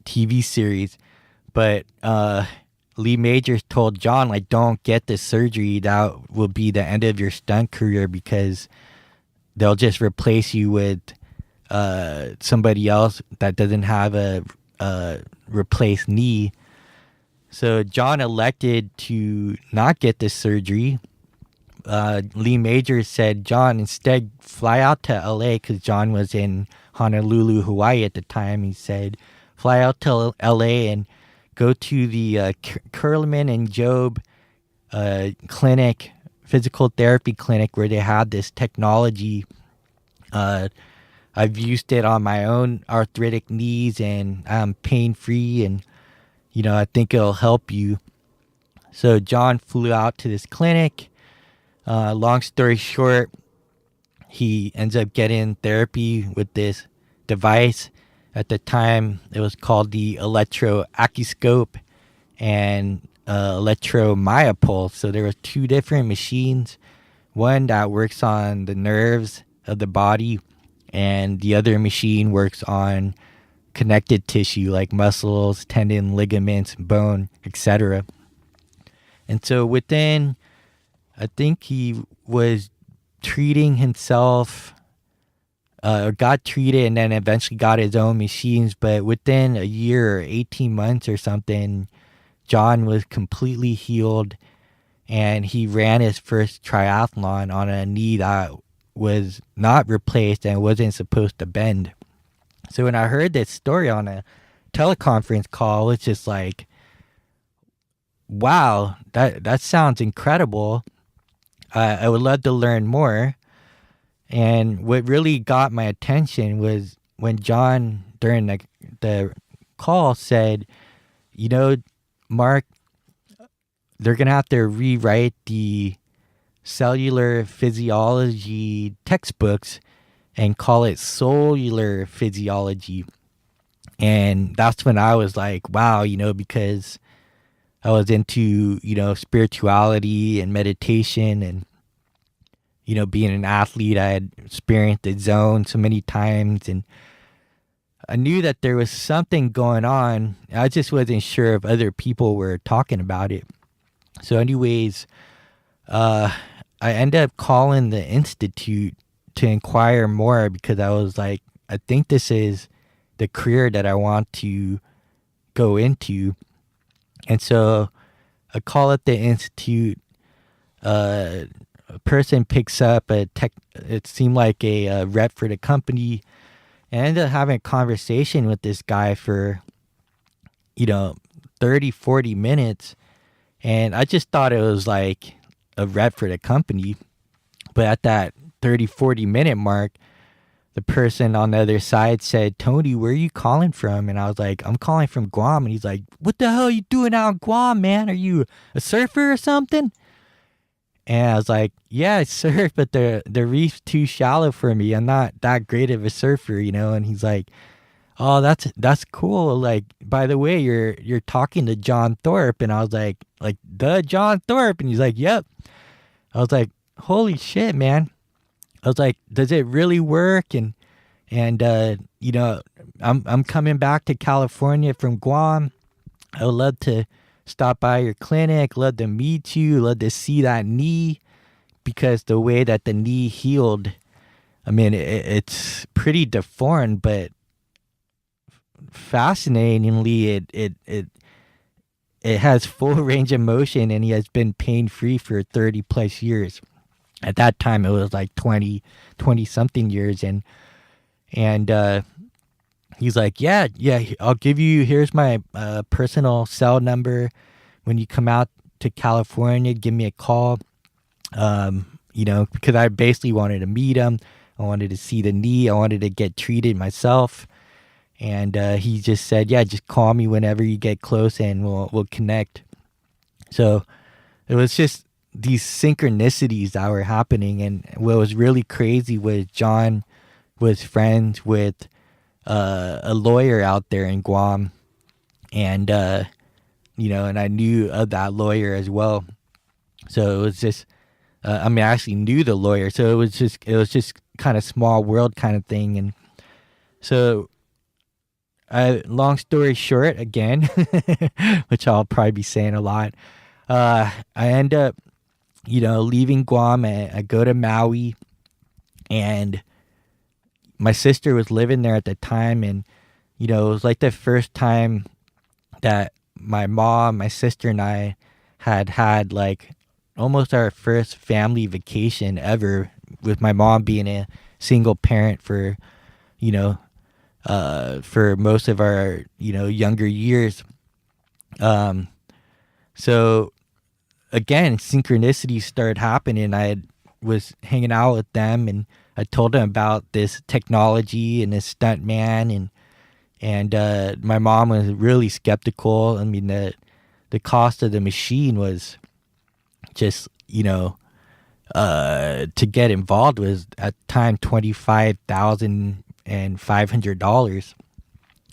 TV series. But Lee Majors told John, like, don't get this surgery. That will be the end of your stunt career, because they'll just replace you with somebody else that doesn't have a replaced knee. So John elected to not get this surgery. Lee Majors said, John, instead fly out to LA, because John was in Honolulu, Hawaii at the time. He said, fly out to LA and go to the Kerlman and Job clinic, physical therapy clinic, where they had this technology. I've used it on my own arthritic knees, and I'm pain-free, and, I think it'll help you. So John flew out to this clinic. Long story short, he ends up getting therapy with this device. At the time, it was called the electro-equiscope and electro-myopulse. So there were two different machines, one that works on the nerves of the body, and the other machine works on connected tissue like muscles, tendon, ligaments, bone, etc. And so within, I think he was treating himself, got treated, and then eventually got his own machines. But within a year or 18 months or something, John was completely healed, and he ran his first triathlon on a knee that was not replaced and wasn't supposed to bend. So when I heard this story on a teleconference call, it's just like, wow, that sounds incredible. I would love to learn more. And what really got my attention was when John, during the call, said, Mark, they're going to have to rewrite the cellular physiology textbooks and call it cellular physiology. And that's when I was like, wow, because I was into, spirituality and meditation, and, being an athlete, I had experienced the zone so many times, and I knew that there was something going on. I just wasn't sure if other people were talking about it. So anyways, I ended up calling the Institute to inquire more, because I was like, I think this is the career that I want to go into. And so I call at the Institute. A person picks up it seemed like a rep for the company, and I ended up having a conversation with this guy for 30-40 minutes, and I just thought it was like a rep for the company. But at that 30-40 minute mark, the person on the other side said, Tony, where are you calling from? And I was like, I'm calling from Guam. And he's like, what the hell are you doing out in Guam, man? Are you a surfer or something? And I was like, yeah, I surf, but the reef's too shallow for me. I'm not that great of a surfer, And he's like, oh, that's cool. Like, by the way, you're talking to John Thorpe. And I was like the John Thorpe. And he's like, yep. I was like, holy shit, man. I was like, does it really work? And I'm coming back to California from Guam. I would love to stop by your clinic, love to meet you, love to see that knee, because the way that the knee healed, I mean, it's pretty deformed, but fascinatingly, it has full range of motion, and he has been pain-free for 30 plus years. At that time, it was like 20 something years. And he's like, yeah, I'll give you, here's my personal cell number. When you come out to California, give me a call. Because I basically wanted to meet him. I wanted to see the knee. I wanted to get treated myself. And he just said, yeah, just call me whenever you get close, and we'll connect. So it was just these synchronicities that were happening. And what was really crazy was John was friends with a lawyer out there in Guam, and and I knew of that lawyer as well. So it was just, I actually knew the lawyer, so it was just kind of small world kind of thing. And so, long story short, again, which I'll probably be saying a lot, I end up, leaving Guam. I go to Maui, and my sister was living there at the time, and it was like the first time that my mom, my sister, and I had like almost our first family vacation ever, with my mom being a single parent for for most of our, younger years. So again, synchronicities started happening. Was hanging out with them, and I told them about this technology and this stunt man, and my mom was really skeptical. I mean, the cost of the machine was just, to get involved was at the time $25,500.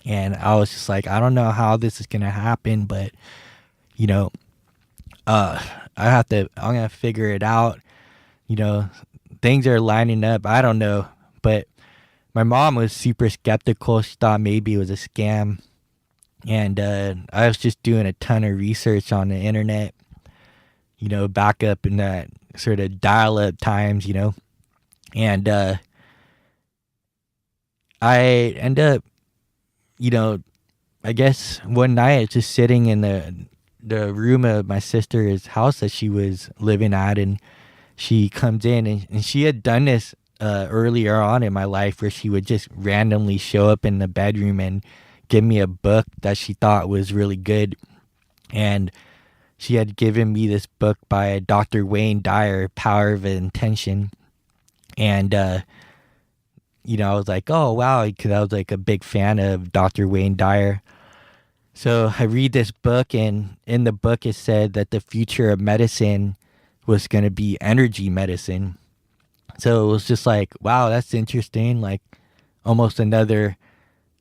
And I was just like, I don't know how this is gonna happen, but I'm gonna figure it out. Things are lining up. I don't know, but my mom was super skeptical. She thought maybe it was a scam, and I was just doing a ton of research on the internet. Back up in that sort of dial-up times, and I end up, I guess one night just sitting in the room of my sister's house that she was living at, and she comes in, and she had done this earlier on in my life, where she would just randomly show up in the bedroom and give me a book that she thought was really good. And she had given me this book by Dr. Wayne Dyer, Power of Intention. And I was like, oh wow, because I was like a big fan of Dr. Wayne Dyer. So I read this book, and in the book it said that the future of medicine was going to be energy medicine. So it was just like, wow, that's interesting. Like almost another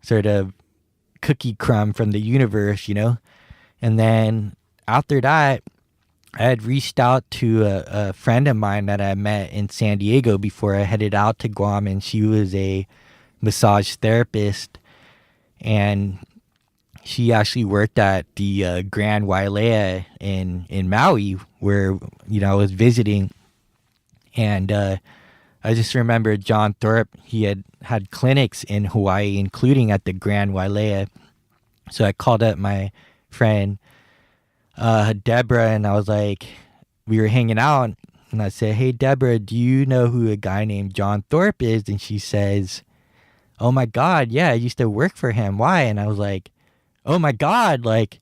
sort of cookie crumb from the universe, And then after that, I had reached out to a friend of mine that I met in San Diego before I headed out to Guam, and she was a massage therapist, and she actually worked at the Grand Wailea in Maui, where I was visiting. And I just remember John Thorpe. He had clinics in Hawaii, including at the Grand Wailea. So I called up my friend Deborah, and I was like, we were hanging out, and I said, hey Deborah, do you know who a guy named John Thorpe is? And she says, oh my God, yeah, I used to work for him. Why? And I was like, oh my God, like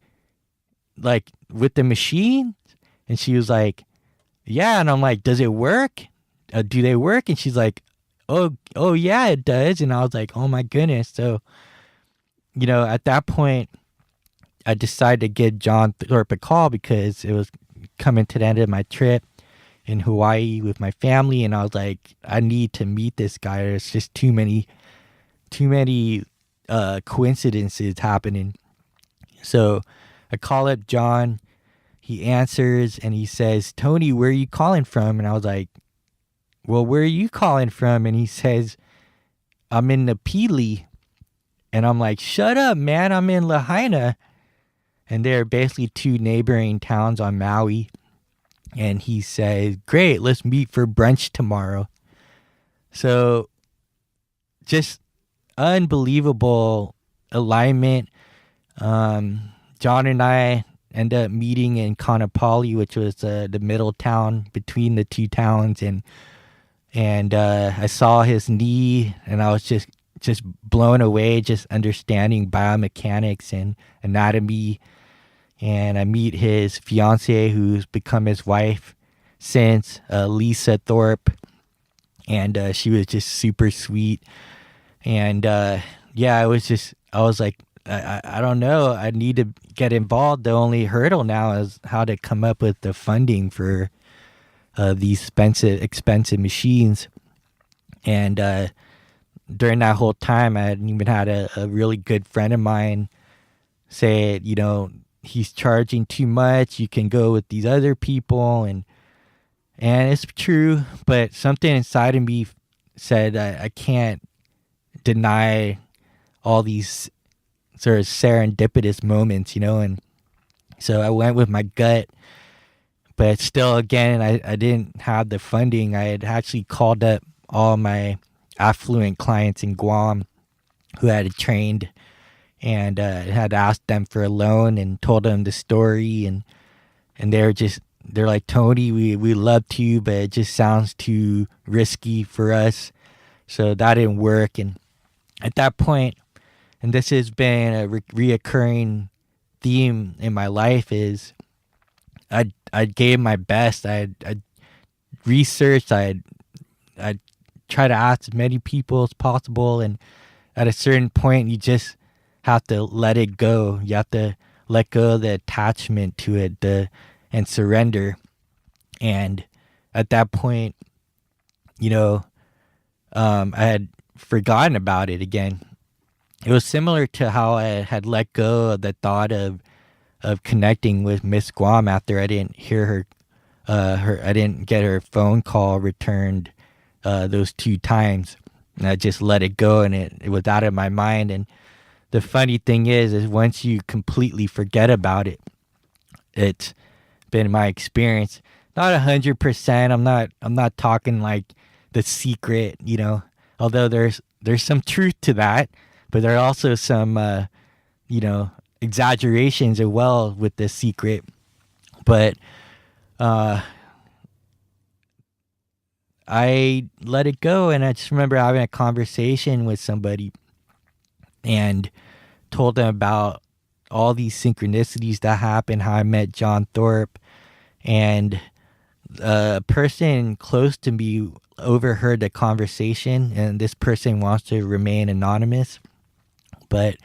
with the machine? And she was like, yeah. And I'm like, does it work? Do they work? And she's like, oh yeah, it does. And I was like, oh my goodness. So, at that point, I decided to give John Thorpe a call, because it was coming to the end of my trip in Hawaii with my family. And I was like, I need to meet this guy. There's just too many coincidences happening. So I call up John. He answers, and he says, Tony, where are you calling from? And I was like, well, where are you calling from? And he says, I'm in the Pili. And I'm like, shut up, man, I'm in Lahaina. And they're basically two neighboring towns on Maui. And he says, great, let's meet for brunch tomorrow. So just unbelievable alignment. John and I end up meeting in Kaanapali, which was the middle town between the two towns. And I saw his knee, and I was just blown away, just understanding biomechanics and anatomy. And I meet his fiance, who's become his wife since, Lisa Thorpe. And she was just super sweet. And yeah, I was like, I don't know, I need to get involved. The only hurdle now is how to come up with the funding for these expensive machines. And during that whole time, I had even had a really good friend of mine say, he's charging too much, you can go with these other people. And it's true, but something inside of me said I can't deny all these sort of serendipitous moments, and so I went with my gut. But still, again, I didn't have the funding. I had actually called up all my affluent clients in Guam who had trained, and had asked them for a loan and told them the story. And they're like, Tony, we love to, but it just sounds too risky for us. So that didn't work. And at that point, and this has been a reoccurring theme in my life, is I gave my best. I researched. I try to ask as many people as possible, and at a certain point, you just have to let it go. You have to let go of the attachment to it, and surrender. And at that point, I had forgotten about it again. It was similar to how I had let go of the thought of connecting with Miss Guam after I didn't hear her. I didn't get her phone call returned those 2 times, and I just let it go, and it was out of my mind. And the funny thing is once you completely forget about it, it's been my experience. Not 100%. I'm not talking like The Secret, Although there's some truth to that, but there are also some exaggerations as well with The Secret. But I let it go, and I just remember having a conversation with somebody and told them about all these synchronicities that happened, how I met John Thorpe, and a person close to me overheard the conversation, and this person wants to remain anonymous. But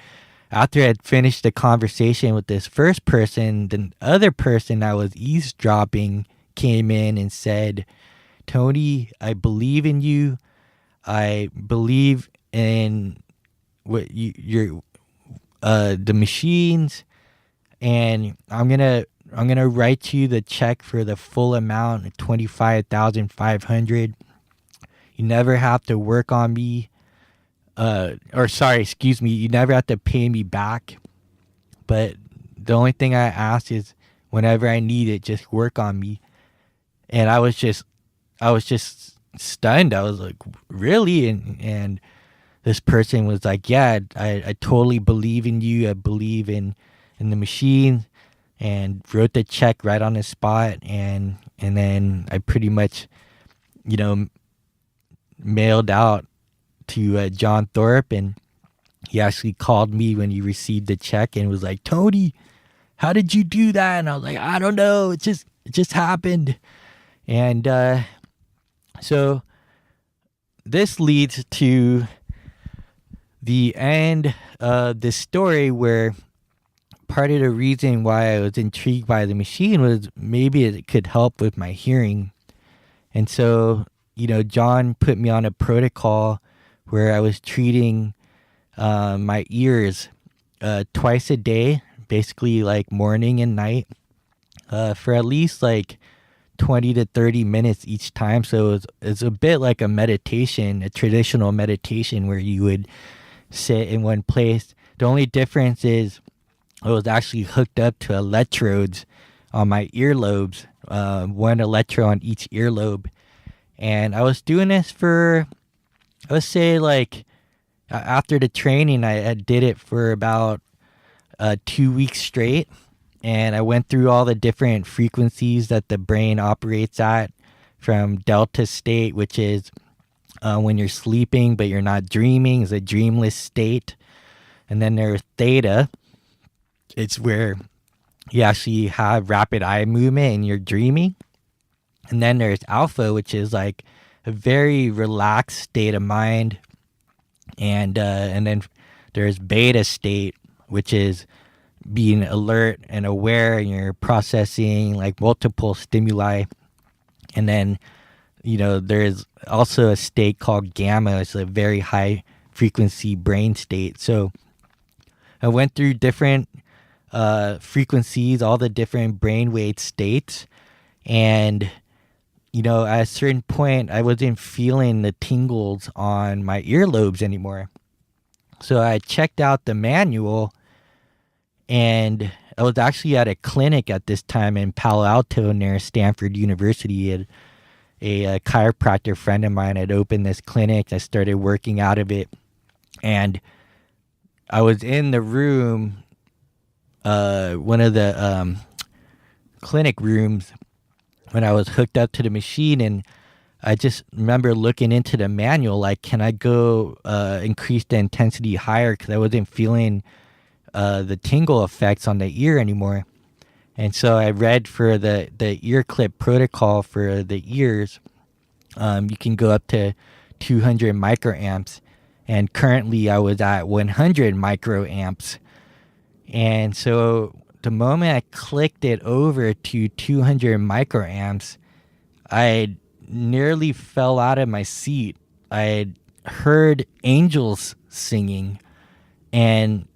after I had finished the conversation with this first person, the other person that was eavesdropping came in and said, "Tony, I believe in you. I believe in what you're the machines, and I'm gonna write you the check for the full amount, 25,500. You never have to work on me, you never have to pay me back. But the only thing I ask is whenever I need it, just work on me." And I was just stunned. I was like, "Really?" And this person was like, "Yeah, I totally believe in you. I believe in the machine," and wrote the check right on the spot. And then I pretty much, mailed out to John Thorpe, and he actually called me when he received the check and was like, "Tony, how did you do that?" And I was like, "I don't know. It just happened." And so this leads to the end of the story, where part of the reason why I was intrigued by the machine was maybe it could help with my hearing. And so, John put me on a protocol where I was treating my ears twice a day, basically like morning and night, for at least like 20 to 30 minutes each time. So it's a bit like a meditation, a traditional meditation where you would sit in one place. The only difference is I was actually hooked up to electrodes on my earlobes, one electrode on each earlobe. And I was doing this for, let's say, like, after the training, I did it for about 2 weeks straight. And I went through all the different frequencies that the brain operates at, from delta state, which is when you're sleeping but you're not dreaming, is a dreamless state. And then there's theta. It's where you actually have rapid eye movement and you're dreaming. And then there's alpha, which is like a very relaxed state of mind. And then there's beta state, which is being alert and aware, and you're processing like multiple stimuli. And then, there's also a state called gamma. It's a very high frequency brain state. So I went through different frequencies, all the different brainwave states. And, at a certain point, I wasn't feeling the tingles on my earlobes anymore. So I checked out the manual, and I was actually at a clinic at this time in Palo Alto near Stanford University. A chiropractor friend of mine had opened this clinic. I started working out of it, and I was in the room, one of the clinic rooms, when I was hooked up to the machine, and I just remember looking into the manual, like, can I go increase the intensity higher? Because I wasn't feeling the tingle effects on the ear anymore. And so I read for the ear clip protocol for the ears. You can go up to 200 microamps. And currently I was at 100 microamps. And so the moment I clicked it over to 200 microamps, I nearly fell out of my seat. I had heard angels singing, and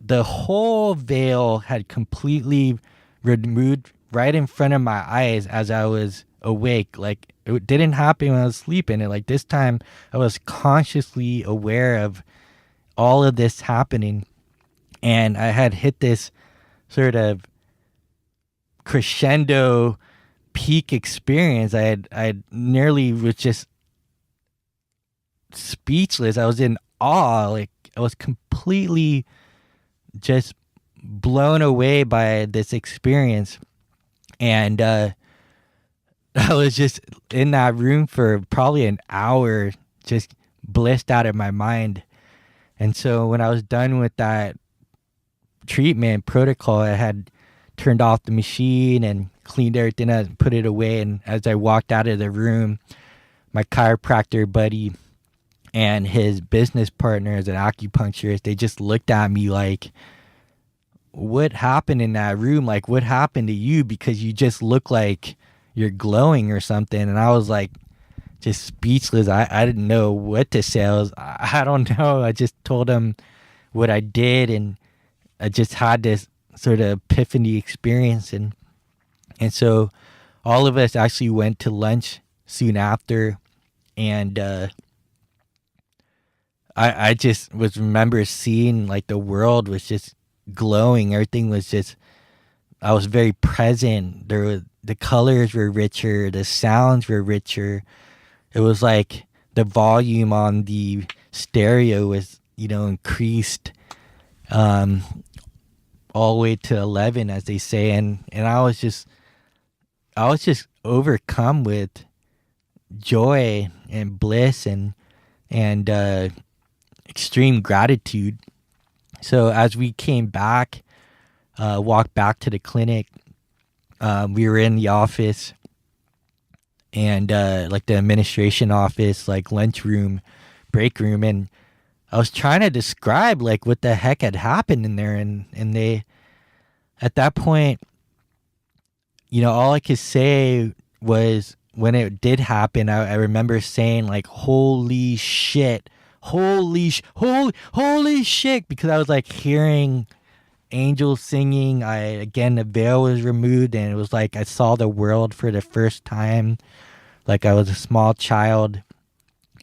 the whole veil had completely removed right in front of my eyes as I was awake. Like, it didn't happen when I was sleeping. And like this time I was consciously aware of all of this happening. And I had hit this sort of crescendo peak experience. I nearly was just speechless. I was in awe. Like, I was completely just blown away by this experience. And I was just in that room for probably an hour, just blissed out of my mind. And so when I was done with that treatment protocol, I had turned off the machine and cleaned everything up and put it away. And as I walked out of the room, my chiropractor buddy and his business partner as an acupuncturist, they just looked at me like, what happened in that room? Like, what happened to you? Because you just look like you're glowing or something. And I was like, just speechless. I didn't know what to say. I don't know. I just told him what I did, and I just had this sort of epiphany experience. And so all of us actually went to lunch soon after. And I just remember seeing like the world was just glowing. Everything was just, I was very present. The colors were richer, the sounds were richer. It was like the volume on the stereo was, increased all the way to 11, as they say. And I was just overcome with joy and bliss and extreme gratitude. So as we came back, walked back to the clinic, we were in the office, and like the administration office, like lunchroom, break room, and I was trying to describe like what the heck had happened in there, and they, at that point, all I could say was, when it did happen, I remember saying like, holy shit, holy shit, because I was like hearing angels singing. Again, the veil was removed, and it was like I saw the world for the first time, like I was a small child.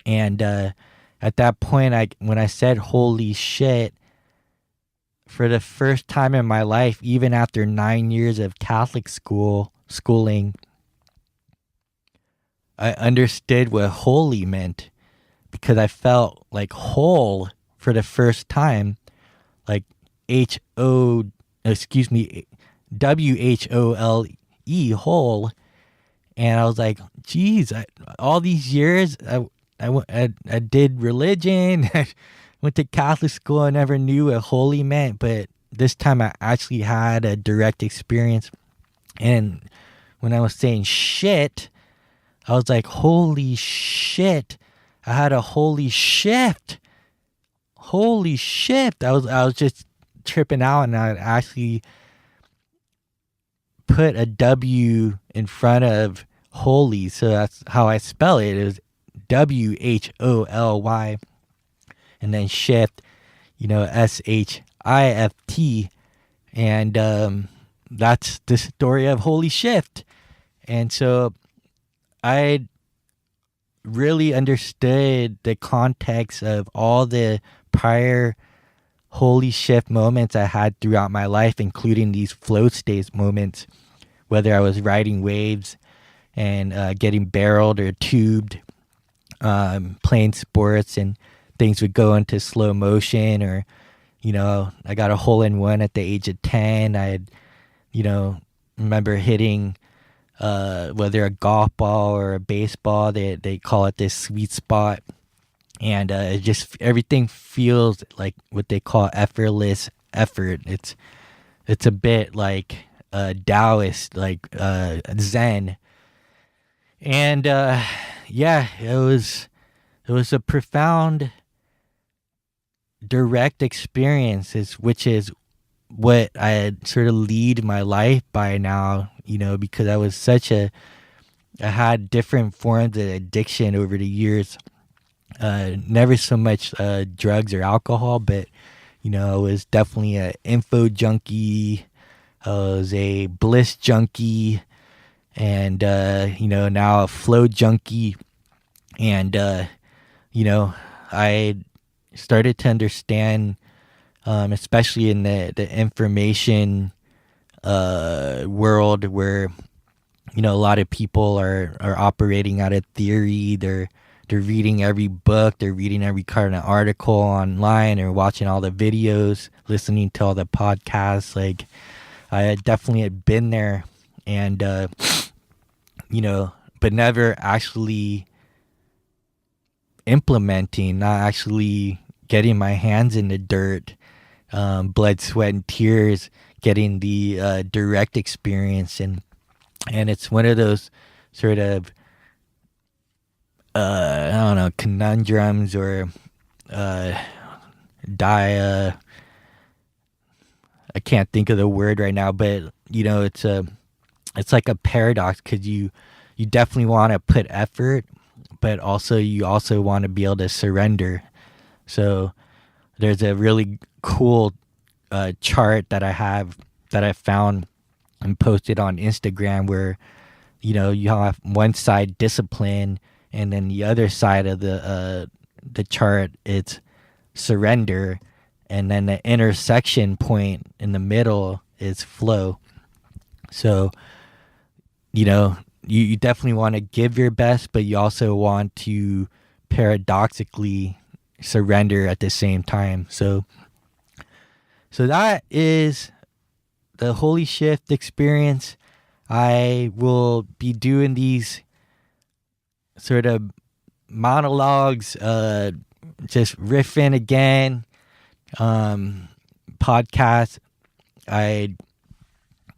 And at that point, when I said holy shit, for the first time in my life, even after 9 years of Catholic schooling, I understood what holy meant, because I felt like whole for the first time, like WHOLE, whole. And I was like, geez, all these years I did religion, I went to Catholic school, I never knew what holy meant, but this time I actually had a direct experience. And when I was saying shit, I was like, holy shit, I had a holy shift. Holy shit. I was just tripping out, and I actually put a W in front of holy. So that's how I spell it. It was WHOLY, and then shift, SHIFT. And that's the story of Holy Shift. And so I really understood the context of all the prior holy shift moments I had throughout my life, including these flow state moments, whether I was riding waves and getting barreled or tubed, playing sports, and things would go into slow motion, or, I got a hole in one at the age of 10. I had, remember hitting whether a golf ball or a baseball, they call it this sweet spot. And it just, everything feels like what they call effortless effort. It's a bit like Taoist, like Zen. And yeah, it was a profound direct experience, which is what I had sort of lead my life by now, because I had different forms of addiction over the years. Never so much drugs or alcohol, but I was definitely an info junkie. I was a bliss junkie, and now a flow junkie. And I started to understand, especially in the information world, where a lot of people are operating out of theory. They're reading every book, they're reading every kind of article online, or watching all the videos, listening to all the podcasts. Like, I definitely had been there, and but never actually implementing, not actually getting my hands in the dirt, blood, sweat, and tears, getting the direct experience. And it's one of those sort of I don't know, conundrums, or I can't think of the word right now, but it's like a paradox, because you definitely want to put effort, but you also want to be able to surrender. So there's a really cool chart that I found and posted on Instagram, where you have one side discipline, and then the other side of the chart, it's surrender, and then the intersection point in the middle is flow. So you definitely want to give your best, but you also want to paradoxically surrender at the same time. So that is the Holy Shift experience. I will be doing these sort of monologues, just riffing again, podcast. I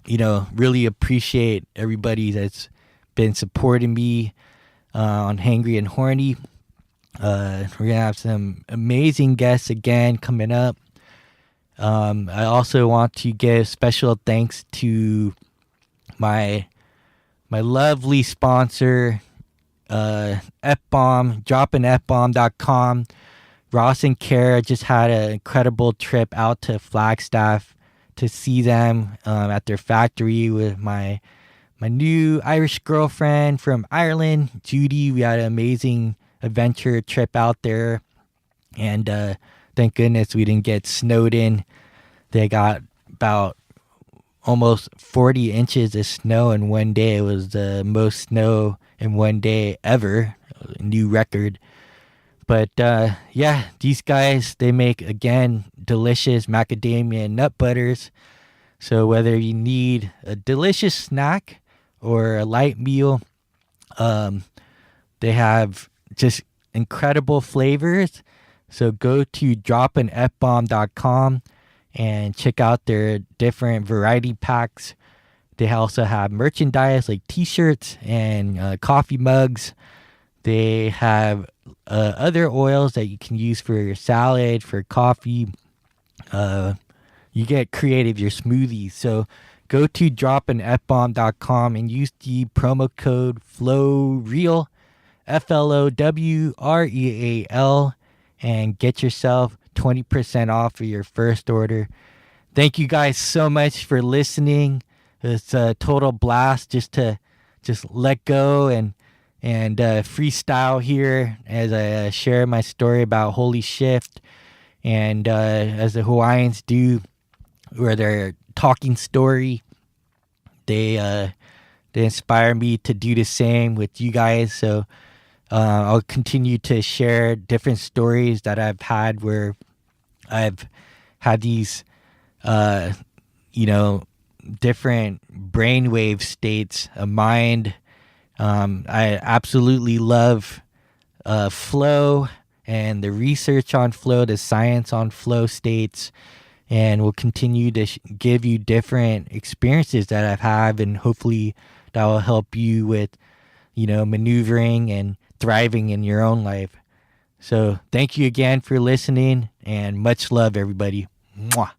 really appreciate everybody that's been supporting me on Hangry and Horny. We're gonna have some amazing guests again coming up. I also want to give special thanks to my lovely sponsor, F-Bomb, droppingfbomb.com. Ross and Kara just had an incredible trip out to Flagstaff to see them at their factory with my new Irish girlfriend from Ireland, Judy. We had an amazing adventure trip out there, and thank goodness we didn't get snowed in. They got about almost 40 inches of snow in one day. It was the most snow in one day ever, a new record. But yeah, these guys, they make, again, delicious macadamia nut butters. So whether you need a delicious snack or a light meal, they have just incredible flavors. So go to droppingfbomb.com and check out their different variety packs. They also have merchandise like t-shirts and coffee mugs. They have other oils that you can use for your salad, for coffee. You get creative, your smoothies. So go to droppingfbomb.com and use the promo code FLOWREAL, FLOWREAL, and get yourself 20% off of your first order. Thank you guys so much for listening. It's a total blast just let go and freestyle here as I share my story about Holy Shift, and as the Hawaiians do, where they're talking story, they inspire me to do the same with you guys. So I'll continue to share different stories that I've had where I've had these different brainwave states of mind. I absolutely love flow and the research on flow, the science on flow states, and will continue to give you different experiences that I've had, and hopefully that will help you with, maneuvering and thriving in your own life. So thank you again for listening, and much love, everybody. Mwah.